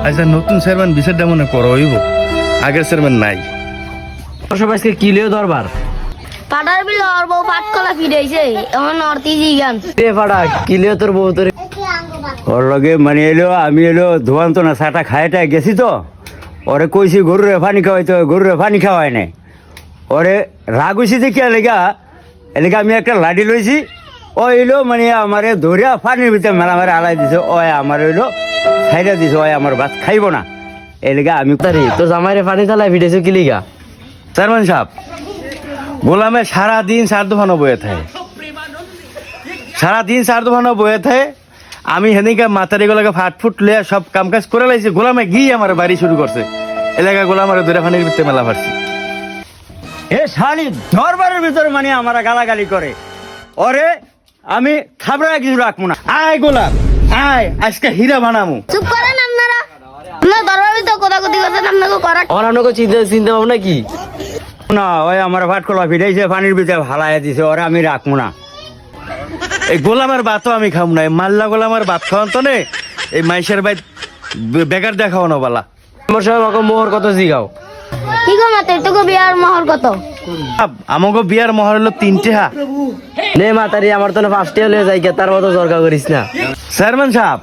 আচ্ছা নতুন চেয়ারম্যান বিচারটা মনে করো হইব, আগের চেয়ারম্যান নাই। আজকে কিলেও দরবার পাটার বিল ওর বউ পাট কলা ফিরেছে এখন অর্তিজি গান রে ফাড়া কিলেও তোর বউ তোর ওর লগে মানে এলো আমি এলো ধোয়ান্ত না চাটা খাইটা গেছি তো ওরে কইছি গরুরে পানি খাওয়াইতে গরুরে পানি খাওয়াই নাই ওরে রাগ হয়েছি দেখি এলাকা আমি একটা লাঠি লইছি ও এলো মানে আমারে ধরিয়া পানির ভিতরে মেলা মেলা আলাই দিছে ও আমার হইলো খাইটা দিছে ও আমার ভাত খাইব না এলাকা আমি তারি তোর জামাইরে পানি চালায় ফিরেছে কিলিগা চেয়ারম্যান সাহেব, গোলামে সারাদিন চার দোকানো বয়ে থাকে, সারাদিন চার দোকানো বয়ে থাকে। আমি সেদিনকে মাতারি গোলাকে ফাটফুট লিয়া সব কাম কাজ করে লাইছি, গোলামে গিয়ে আমার বাড়ি শুরু করছে। এলাকা গোলামের দূরে পানির ভিতরে মেলা ফাটছি। এ শালি দরবারের ভিতরে মানে আমার গালাগালি করে ওরে আমি খাবরা কিছু রাখবো না। আয় গোলাম আয়, আজকে হীরা বানামু। চুপ করেন আপনারা, আপনার দরবারে তো কোদাকুতি করছেন, আপনাকে করা অনানুকে চিন্তা ভাবনা কি না ওই আমার ভাট কলা ফিটাইছে পানির ভিতরে ভালাই দিছে ওরে আমি রাখবো না। এই গোলামের ভাতও আমি খাম না, এই মাল্লা গোলামের ভাত খাওয়ান তো নে, এই মাইসের বাইত বেকার দেখাওয়ানো বালা। আমার সব আমাকে মোহর কত জিগাও কি গো মাতে তোকে বিয়ার মহর কত? আমাকে বিয়ার মহর হলো 3 হা। নে মাতারি আমার তো না 5টা হলে যাই গে, তার মতো জরকা করিস না। চেয়ারম্যান সাহেব,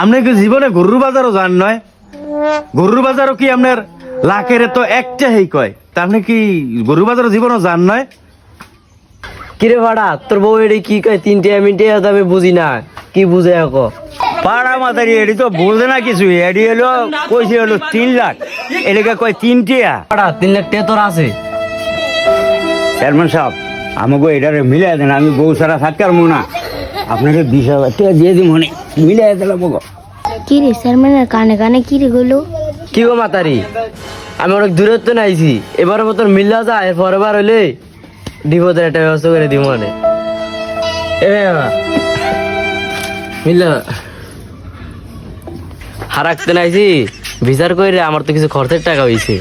আপনি কি জীবনে গরুর বাজারও জান নয়? গরুর বাজারও কি আপনার লাখের তো একটা হেই কয়, তা আপনি কি গরুর বাজারও জীবনও জান নয়? কিরে ভাড়া তোর বউ এটি কি কয় 3টা মিনিটে আমি বুঝি না কি বুঝে এখন পাড়া মাতারি এটি তো বোঝে না কিছু এটি হলো কইছে হলো 3 লাখ এলাকা কয় 3টিয়া। ভাড়া 3 লাখ টাকা তোর আছে? চেয়ারম্যান সাহেব আমাকে এটারে মিলাই দেন, আমি বউ সারা থাকতে পারবো না, আপনাকে 20,000 টাকা দিয়ে দিই মনে মিলাই দিলাম। কি রে চেয়ারম্যানের কানে কানে কি রে গেলো? কি গো মাতারি আমি অনেক দূরত্ব নাইছি, এবারের মতন মিল্লা যায় পরের বার হইলে ডিভোর্সের একটা ব্যবস্থা করে দিব মানে মিল্লা হারাকতে নাইছি বিচার করে আমার তো কিছু খরচের টাকা হয়েছে।